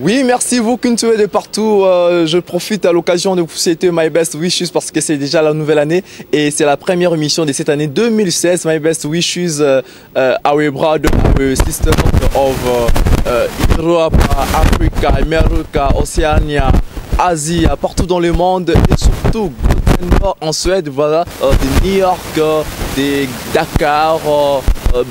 Oui, merci vous Kuntué de partout. Je profite à l'occasion de vous souhaiter My Best Wishes parce que c'est déjà la nouvelle année et c'est la première émission de cette année 2016. My Best Wishes, our brother, our sister of Europe, Africa, America, Océania, Asie, partout dans le monde et surtout en Suède, voilà, de New York, de Dakar,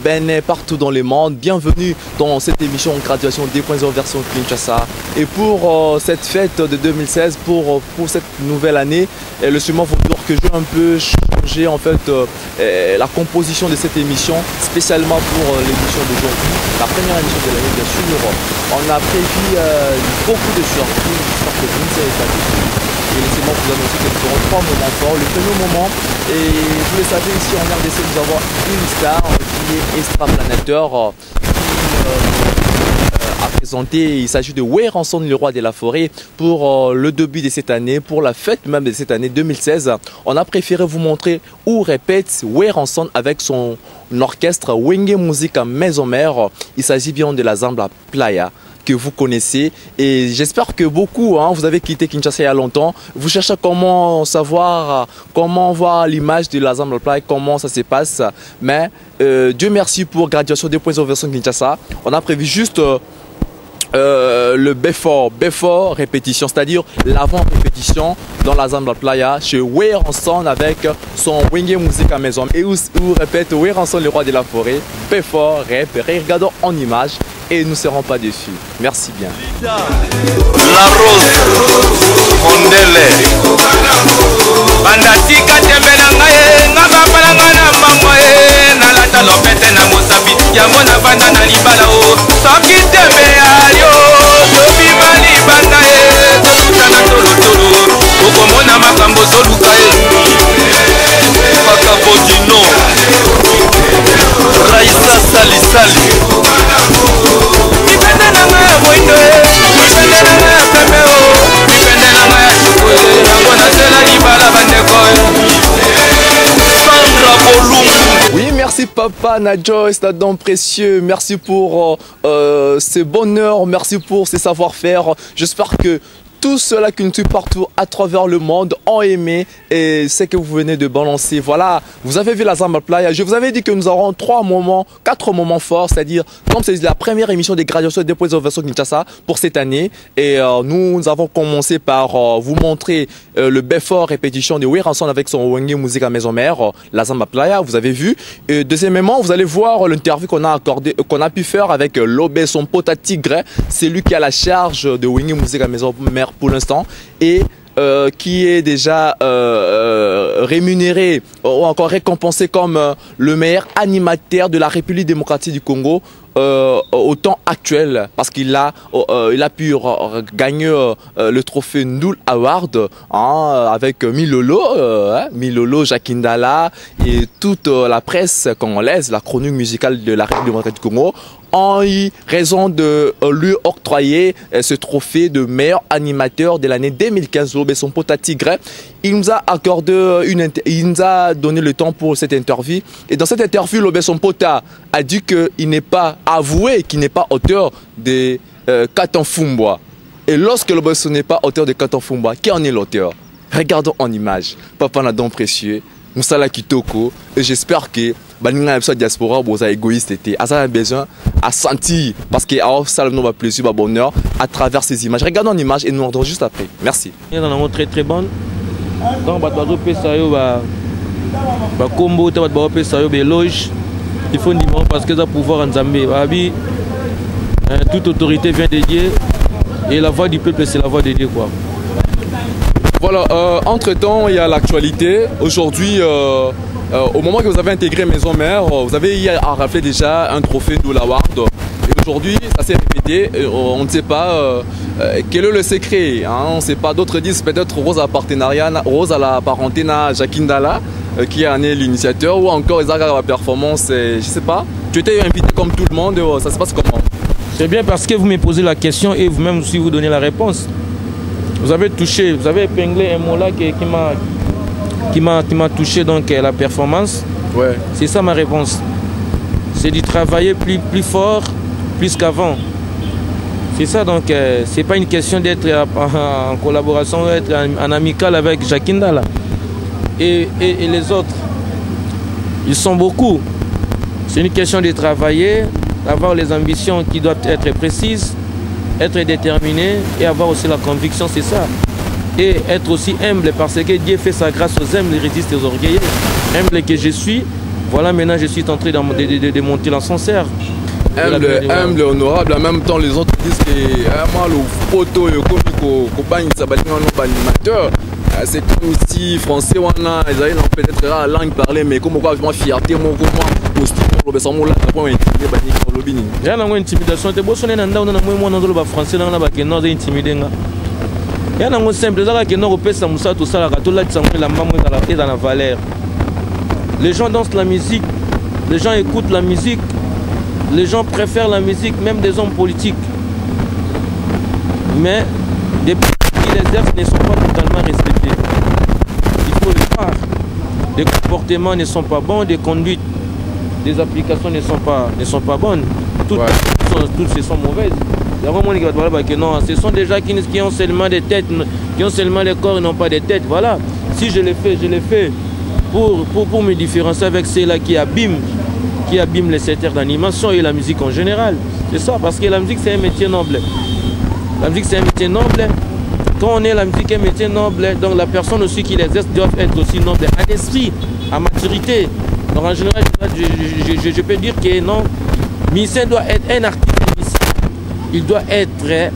Benin, partout dans le monde. Bienvenue dans cette émission Graduation 2.0 version Kinshasa. Et pour cette fête de 2016, pour cette nouvelle année, le chemin vous dire que j'ai un peu changé en fait la composition de cette émission, spécialement pour l'émission d'aujourd'hui, la première émission de l'année bien sûr. On a prévu beaucoup de surprises, j'espère que vous ne savez pas tout. Et laissez-moi vous annoncer que nous aurons 3 moments forts. Le premier moment, et vous le savez, ici en RDC, nous avons une star qui est extraplanétaire, à présenter. Il s'agit de Weranson, le roi de la forêt. Pour le début de cette année, pour la fête même de cette année 2016, on a préféré vous montrer où répète Weranson avec son orchestre Wenge Musica Maison Mère. Il s'agit bien de la Zambla Playa que vous connaissez et j'espère que beaucoup, vous avez quitté Kinshasa il y a longtemps, vous cherchez comment savoir, comment voir l'image de la Zambla Playa, comment ça se passe, mais Dieu merci pour Graduation 2.0 version Kinshasa, on a prévu juste le before répétition, c'est-à-dire l'avant-répétition dans la Zambla Playa chez Weranson avec son Wenge Musica Maison et où répète Weranson le roi de la forêt, before, regardons en image et nous ne serons pas déçus. Merci bien. La Rose, Mondele, Bandatika Tebenangaye, Nabapalangana Mamoye, Nalata Lopete na Mosabi, Yamona Banda na Libalao, Soki Tebeayo, Tobibali Bandaye, Tolutana Tolutolo, Okomona Makambo Solukaye, Pakabodino, Raisa Sali. Oui, merci papa Nadjoyce, Nadon précieux, merci pour ce bonheur, merci pour ce savoir-faire. J'espère que tous ceux-là qui nous suivent partout à travers le monde ont aimé et c'est que vous venez de balancer. Voilà, vous avez vu la Zambla Playa. Je vous avais dit que nous aurons 4 moments forts, c'est-à-dire comme c'est la première émission des Graduations 2.0 version Kinshasa pour cette année. Et nous avons commencé par vous montrer le before répétition de Weranson avec son Wenge Musica Maison Mère, la Zambla Playa, vous avez vu. Et deuxièmement, vous allez voir l'interview qu'on a pu faire avec Lobé, son pote à Tigre. C'est lui qui a la charge de Wenge Musica Maison Mère pour l'instant et qui est déjà rémunéré ou encore récompensé comme le meilleur animateur de la République démocratique du Congo au temps actuel parce qu'il a pu gagner le trophée Ndoul Award avec Milolo, Jakindala et toute la presse congolaise, la chronique musicale de la République démocratique du Congo en raison de lui octroyer ce trophée de meilleur animateur de l'année 2015. Son pote à Tigre, il nous a accordé il nous a donné le temps pour cette interview et dans cette interview, son pote a dit qu'il n'est pas avoué qu'il n'est pas auteur de Katanfumbwa. Et lorsque Lobeson n'est pas auteur de Katanfumbwa, qui en est l'auteur? Regardons en image. Papa Nadon précieux, Moussala Kitoko, et j'espère que la diaspora est égoïste, a besoin à sentir parce que ça nous plaisir, bonheur à travers ces images. Regardons en image et nous reviendrons juste après. Merci. Il y a une très très bonne. Donc, combo, éloge. Il faut dire parce que ça pouvoir en Zambie. Toute autorité vient de Dieu et la voix du peuple c'est la voix de Dieu quoi. Voilà, entre-temps, il y a l'actualité. Aujourd'hui, au moment que vous avez intégré Maison Mère, vous avez à rappeler déjà un trophée de l'Award. Et aujourd'hui, ça s'est répété. On ne sait pas quel est le secret. On ne sait pas. D'autres disent peut-être Rose à partenariat, Rose à la parenté na Jakindala, qui en est l'initiateur, ou encore Isaac à la performance. Je ne sais pas. Tu étais invité comme tout le monde. Ça se passe comment? C'est bien parce que vous me posez la question et vous-même aussi vous donnez la réponse. Vous avez touché, vous avez épinglé un mot là qui m'a touché, donc la performance. Ouais. C'est ça ma réponse. C'est de travailler plus fort, plus qu'avant. C'est ça, donc c'est pas une question d'être en collaboration, d'être en amical avec Jakinda là. Et les autres, ils sont beaucoup. C'est une question de travailler, d'avoir les ambitions qui doivent être précises, être déterminé et avoir aussi la conviction, c'est ça. Et être aussi humble parce que Dieu fait sa grâce aux humbles et résiste aux orgueilleux. Humble que je suis, voilà maintenant je suis en train de monter l'ascenseur. Humble, honorable, en même temps les autres disent que moi le photo et le animateur, c'est comme si français ils avaient peut-être la langue parlée mais comme quoi moi fierté moi costume le besoin là pour intimider bani ko lobini. Ya na intimidation te bo sonné na ndao na moi na ndolo ba français na ba ke no intimider nga. Ya na ngo simple za ka no ko pesa musa to sala ka to la tsango la maman dans la valeur. Les gens dansent la musique, les gens écoutent la musique. Les gens préfèrent la musique, même des hommes politiques. Mais des politiques qui les exercent ne sont pas totalement respectés. Il faut le voir. Les comportements ne sont pas bons, des conduites, des applications ne sont pas bonnes. Toutes ces sont mauvaises. Il y a vraiment qui va te parler que non, ce sont des gens qui ont seulement des têtes, qui ont seulement des corps et non pas des têtes. Voilà. Si je le fais pour me différencier avec ceux-là qui abîment les secteurs d'animation et la musique en général. C'est ça, parce que la musique c'est un métier noble. La musique c'est un métier noble. Quand on est la musique est un métier noble, donc la personne aussi qui l'exerce doit être aussi noble à l'esprit, à maturité. Donc en général, je peux dire que non, musicien doit être un artiste. Il doit être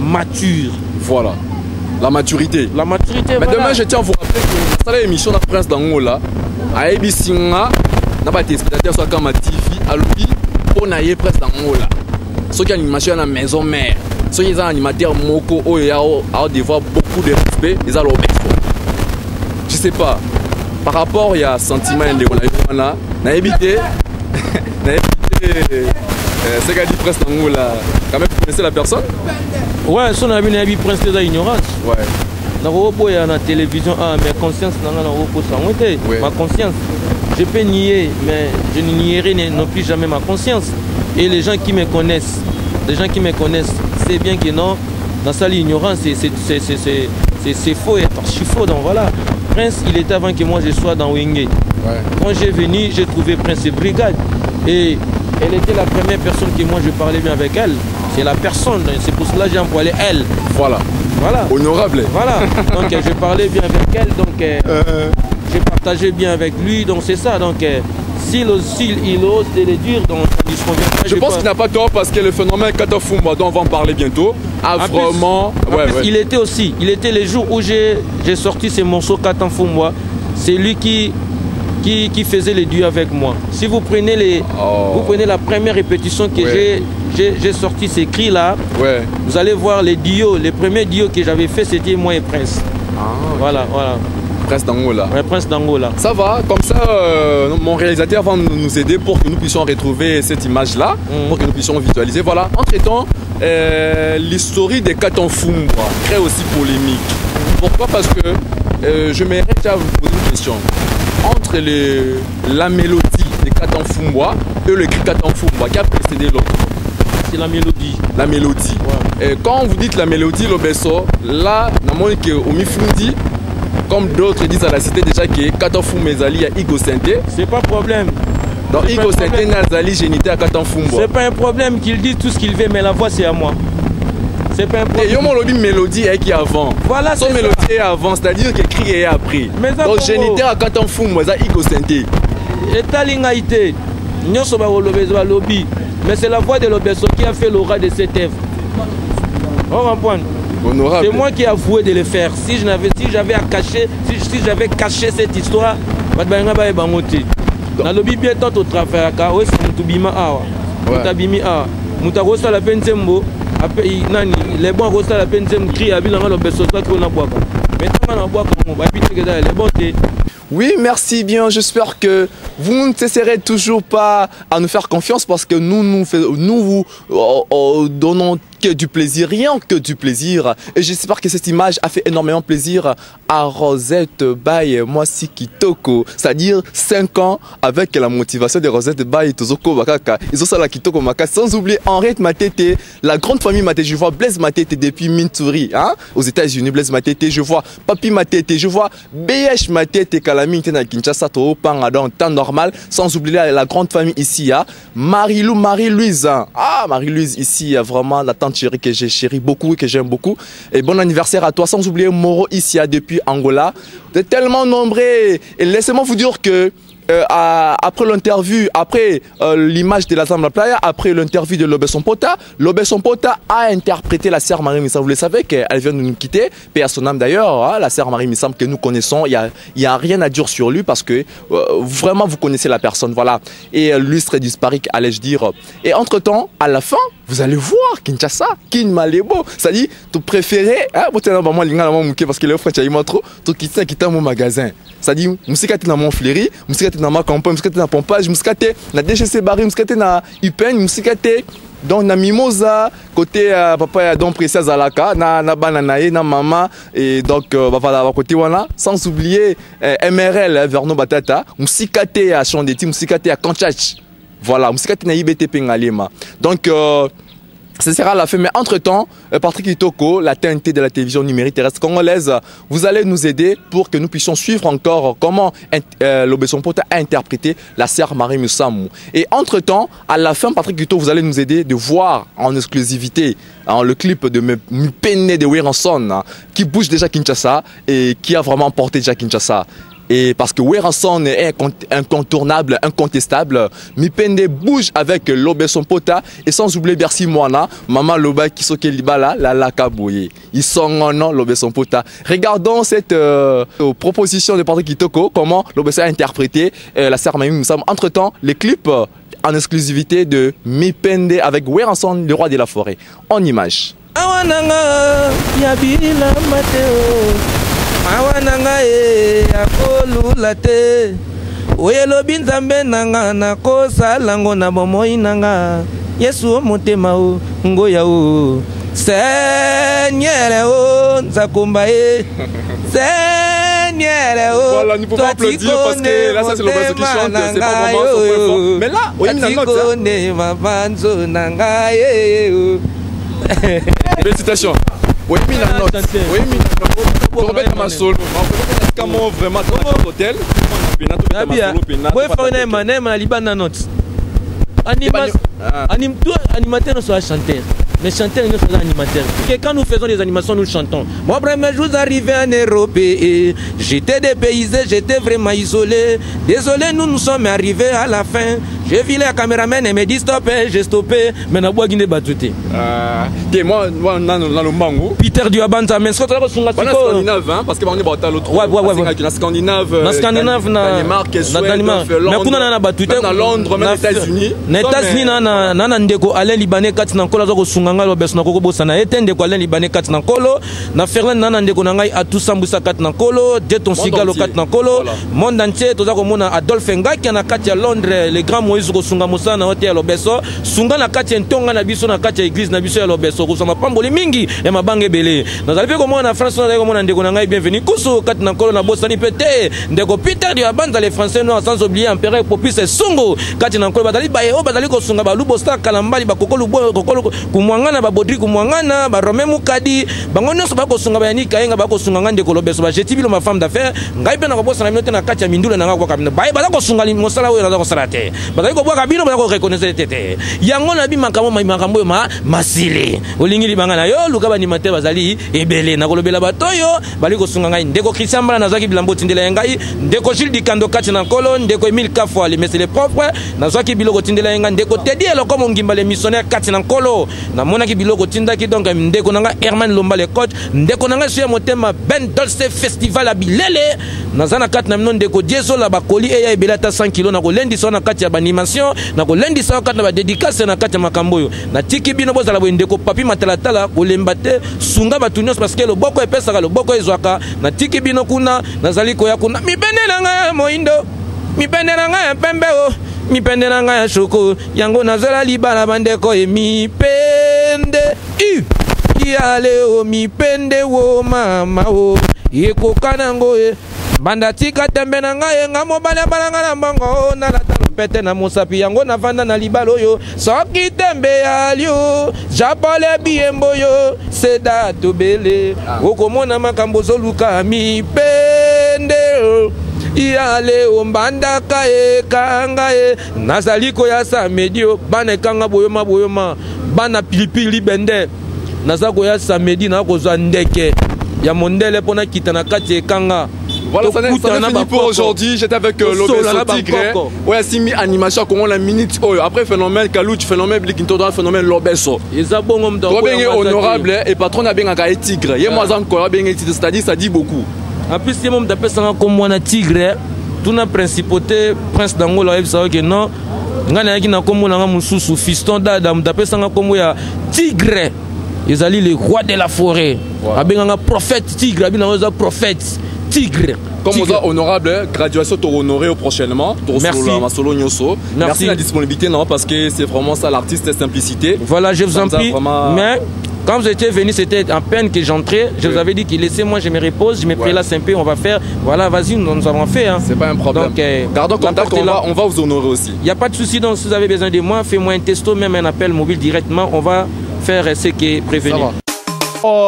mature. Voilà. La maturité. La maturité. Mais voilà. demain, je tiens à vous rappeler que dans l'émission de Prince d'Angola, à Ebisinga, n'a pas été spectateur soit comme TV à l'oubli pour naïe Prince d'Angola. Ceux qui animation à la maison mère, ceux qui sont animateurs moko, ils ont devoir beaucoup de respect, ils ont l'obéissance. Je sais pas. Par rapport, il y a sentiment de la n'a évité, c'est qu'a dit Prince d'Angola. Quand même, vous connaissez la personne? Ouais, son ami n'a pas Prince de ignorance. Ouais. Il y a la télévision, mais conscience, ma conscience. Je peux nier, mais je ne nierai non plus jamais ma conscience. Et les gens qui me connaissent, c'est bien que non, dans ça l'ignorance, c'est faux et archi faux. Donc voilà, Prince, il était avant que moi je sois dans Wingé. Ouais. Quand j'ai venu, j'ai trouvé Prince et Brigade. Et elle était la première personne que moi je parlais bien avec elle. C'est la personne, c'est pour cela que j'ai employé elle. Voilà. Honorable. Voilà. Donc je parlais bien avec elle, donc j'ai partagé bien avec lui, donc c'est ça. Donc s'il ose de le dire, donc je pense qu'il n'a pas tort parce que le phénomène Kata Fumba, dont on va en parler bientôt, a vraiment. Il était les jours où j'ai sorti ces morceaux Kata Fumba, c'est lui qui faisait les duos avec moi. Si vous prenez vous prenez la première répétition que j'ai sorti ces cris là, vous allez voir les duos, les premiers duos que j'avais fait, c'était moi et Prince. Okay. Voilà. Prince d'Angola. Ouais, Prince d'Angola. Ça va, comme ça, mon réalisateur va nous aider pour que nous puissions retrouver cette image-là, pour que nous puissions visualiser. Voilà, entre-temps, l'histoire des Kata Fumba crée aussi polémique. Pourquoi? Parce que je mérite à vous poser une question. Entre la mélodie des Kata Fumba et le cri Kata Fumba, qui a précédé l'autre? C'est la mélodie. La mélodie. Ouais. Et quand vous dites la mélodie, l'obesso, là, Omifundi, comme d'autres disent à la cité déjà que Kata Fumba Zali à Igo Santé. C'est pas problème. Donc Igo Santé Nazali génité à Kata Fumba. C'est pas un problème qu'il dise tout ce qu'il veut, mais la voix c'est à moi. C'est pas un problème. Et mon lobby mélodie est qui avant. Voilà, son mélodie est avant, c'est-à-dire que cri est après. Donc génité à Kata Fumba Zali Igo Santé. Et Talingaïté, Nyoso ba lobby. Mais c'est la voix de l'Obesso qui a fait l'aura de cette œuvre. On comprend. C'est moi qui ai avoué de le faire. Si j'avais caché cette histoire, na lobby bien tant au travail ka o c'est mutubima awa. Mutabimi awa. Mutakosa la pensembo, nani les bons kosa la pensem cri abila l'Obesso ça qu'on a boire. Mais tant na boire comme ba bité que les bons. Oui, merci bien. J'espère que vous ne cesserez toujours pas à nous faire confiance parce que nous vous donnons que du plaisir, rien que du plaisir. Et j'espère que cette image a fait énormément plaisir à Rosette Baye Mwasi Kitoko. C'est-à-dire 5 ans avec la motivation de Rosette Baye Tozoko Bakaka. Ils ont ça la Kitoko Maka. Sans oublier Henriette Matete, la grande famille Matete. Je vois Blaise Matete depuis Minturi, hein, aux États-Unis. Blaise Matete, je vois Papi Matete, je vois BH Matete Kalami na Kinshasa Toopanga dans temps normal. Sans oublier la grande famille ici, hein. Marie-Louise. Ah, Marie-Louise ici, vraiment la tante chérie que j'ai chérie beaucoup et que j'aime beaucoup. Et bon anniversaire à toi. Sans oublier Moro ici, depuis Angola. Vous êtes tellement nombreux. Et laissez-moi vous dire que après l'interview, après l'image de la Zambla Playa, après l'interview de Lobé Sompota a interprété la sœur Marie Missam. Vous le savez qu'elle vient de nous quitter, paix à son âme d'ailleurs, hein, la sœur Marie Missam que nous connaissons. Il y a rien à dire sur lui parce que vraiment vous connaissez la personne, voilà. Et lustre disparu, allais-je dire. Et entre-temps, à la fin, vous allez voir Kinshasa, Kin Malebo. Ça dit, ton préféré, hein, parce que le frère Tchaïma trop, tu quittes mon magasin. Ça dit, musikate na mon fléri, musikate na ma campagne, musikate na pompage, musikate na DGC Barry, musikate na Upen, musikate donc na Mimosa, côté papa donc précise Alaka, na bananae, na mama, et donc voilà, côté voilà, sans oublier MRL, Verno Batata, musikate à Chandeti, musikate à Kanchach. Voilà, musikate na IBTP Ngalema. Donc ce sera la fin, mais entre-temps, Patrick Kitoko, la TNT de la télévision numérique terrestre congolaise, vous allez nous aider pour que nous puissions suivre encore comment Lobé Sompota a interprété la sœur Marie Musamou. Et entre-temps, à la fin, Patrick Kitoko, vous allez nous aider de voir en exclusivité le clip de Mupene de Weranson, qui bouge déjà Kinshasa et qui a vraiment porté déjà Kinshasa. Et parce que Weranson est incontournable, incontestable, Mipende bouge avec Lobé Sompota et sans oublier Bercy Moana, Maman Loba Kisoke Libala, la Lakaboye. Ils sont en nom Lobé Sompota. Regardons cette proposition de Patrick Kitoko, comment Lobé a interprété la sœur Maïm Moussam. Entre-temps, les clips en exclusivité de Mipende avec Weranson, le roi de la forêt, en image. Awananga akolula te oyelobi nzambe nanga nakosala ngo na bomoi nanga Yesu motema o ngoya o Seigneur o nzakomba e Seigneur o voilà, nous pouvons applaudir parce que là ça c'est le bas qui chante, c'est pas vraiment son point fort. Mais là, oui, félicitations. Oui, mais la note. Oui, mais la note. Solo. Comment vraiment hôtel. Animateur ne soit chanteur, mais chanteur ne soit animateur. Et quand nous faisons des animations, nous chantons. Moi, premier jour, arrivé en Europe, j'étais dépaysé, j'étais vraiment isolé. Désolé, nous sommes arrivés à la fin. J'ai vu les caméramans et me dit stop, j'ai stoppé. Mais n'a pas guiné batouté. Moi, dans le mango. Peter Duabanta, mais ce que tu as Scandinave, parce que on est battu l'autre. Ouais. Scandinave. Dans Scandinave, Danemark, dans Londres, même les États-Unis. Les États-Unis, nana ndeko Alain Libanais kati na nkolo azoko sunganga lo beso na koko bosana ete ndeko Alain Libanais kati na nkolo na Ferland nana ndeko na ngai atusambusa kati na nkolo Deton Sigalo kati na nkolo monde entier toza komona Adolphe Ngaki na kati ya Londres le grand Moïse ko sunga musana na hotel lo beso sunga na kati ya ntonga na biso na kati ya église na biso ya lo beso ko sama pamboli mingi e mabange belé nazali pe komona na France na komona ndeko na ngai bienvenue kusu kati na nkolo na bosani pete ndeko Peter du Abanza les Français non sans oublier empereur Popis Sungo kati na nkolo bazali baye o bazali ko sunga ba lubosta kalambali bakokolo kumwangana babodri kumwangana ba Romain Mukadi bango nyonso bakosunga bayani kayenga bakosunga ngande kolobeso ba jeti bilo ma femme d'affaires ngai pe na kobosa na minote na kati ya mindula na ngako kabina baye bakosunga mosala oyo na kosala te bazali ko bwaka bino bazako reconnaître tete yango na bi makambo masili olingi libanga na yo luka ba animateur bazali ebele na kolobela batoyo bali kosunga ngai ndeko Christian Mbala nazaki bilambo tindela ngai ndeko Gilles Dikando kati na nkolo ndeko Emile Kafwa les messieurs les propres nazaki biloko tindela ngai ndeko Teddy Eloko ngimba les missionnaires kati na nkolo na mona ki biloko tindaki donc ndeko nanga Herman Lomba le coach ndeko nanga sur motema Ben Dolce festival à Bilele nazana kati na mino ndeko Dieso la bakoli eya ebelata 100 kg na kolendi sona kati ya bani animation na kolendisa kati na ba dédicace na kati ya makambo yo na tiki bino bozala boendeko papi matalatala kolemba te sunga batu nyonso parce que loboko epesaka loboko ezwaka na tiki bino kuna nazali koya kuna mipende na ngai moindo mipende na ngai pembe o mipende na ngai shoko yango nazola libala bandeko e mipende yale o mipende wo mama o ekokana ngo e banda tika tembe na ngai nga mobala balanga na mbango na latalo pete na mosapi yango na vanda na libalo yo soki tembe alio japole biembo yo seda tobele okomona makambo zoluka mipende yale ombanda kae kangae nazali koya sa medio bana kanga boyoma bana pilipili bende naza koya sa medi na kozwa ndeke ya mondele pona kitana kati ekanga. Voilà, ça n'est fini pour aujourd'hui. J'étais avec l'Obeso Tigre. Ouais, Simi Animation, comment la minute. Après, phénomène Kalouch, phénomène Blikintoda, phénomène L'Obeso. Bien honorable et patron a bien un tigre. Il y a moi encore bien titre, c'est-à-dire ça dit beaucoup. En plus, il y a mon personne comme moi, tigre. Tout la principauté, prince d'Angola, il savait que non. Ngana yaki na kombo na mususu fiston d'Adam, d'après ça comme ya tigre. Ils allaient le roi de la forêt. Abenganga prophète tigre, abenganga prophète. Tigre. Comme vous êtes honorable, graduation t'aura honoré prochainement. Merci. Merci de la disponibilité, non, parce que c'est vraiment ça l'artiste, simplicité. Voilà, je vous en prie. Mais quand vous étiez venu, c'était en peine que j'entrais. Je vous avais dit qu'il laissait moi, je me repose, je me prélasse un peu, on va faire. Voilà, vas-y, nous avons fait. Hein. C'est pas un problème. Donc, gardons contact, on va vous honorer aussi. Il n'y a pas de souci, donc si vous avez besoin de moi, faites-moi un testo, même un appel mobile directement. On va faire ce qui est prévenu.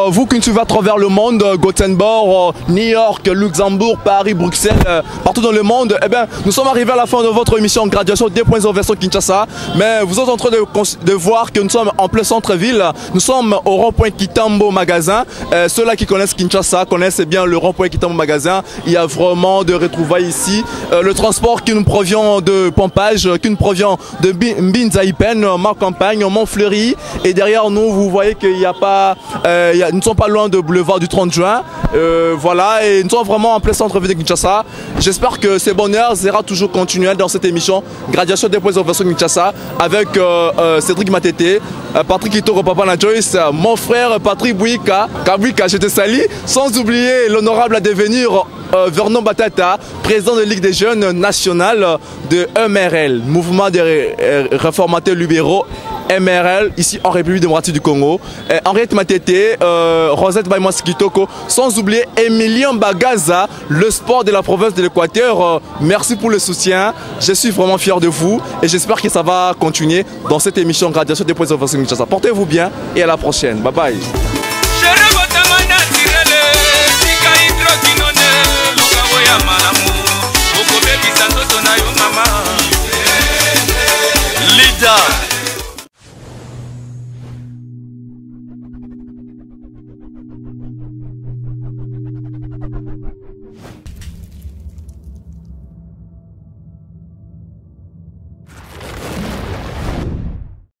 Vous qui suivez à travers le monde, Gothenburg, New York, Luxembourg, Paris, Bruxelles, partout dans le monde, eh bien, nous sommes arrivés à la fin de votre émission Graduation 2.0 version Kinshasa. Mais vous êtes en train de voir que nous sommes en plein centre-ville. Nous sommes au rond-point Kitambo Magasin. Ceux-là qui connaissent Kinshasa connaissent bien le rond-point Kitambo Magasin. Il y a vraiment de retrouvailles ici. Le transport qui nous provient de Pompage, qui nous provient de Mbinzaipen, ma campagne, Montfleury. Et derrière nous, vous voyez qu'il n'y a pas... nous ne sommes pas loin de boulevard du 30 juin. Voilà, et nous sommes vraiment en plein centre-ville de Kinshasa. J'espère que ces bonheurs sera toujours continué dans cette émission Graduation 2.0 version Kinshasa avec Cédric Matete, Patrick Itoro, Papa na Joyce, mon frère Patrick Bouika, Kabouika, je te salue, sans oublier l'honorable à devenir Vernon Batata, président de Ligue des jeunes nationales de MRL, Mouvement des réformateurs libéraux. MRL, ici en République démocratique du Congo, Henriette Matete, Rosette Baïmos Kitoko, sans oublier Emilien Bagaza, le sport de la province de l'Équateur. Merci pour le soutien, je suis vraiment fier de vous et j'espère que ça va continuer dans cette émission Graduation 2.0 version Kinshasa. Portez-vous bien et à la prochaine, bye bye.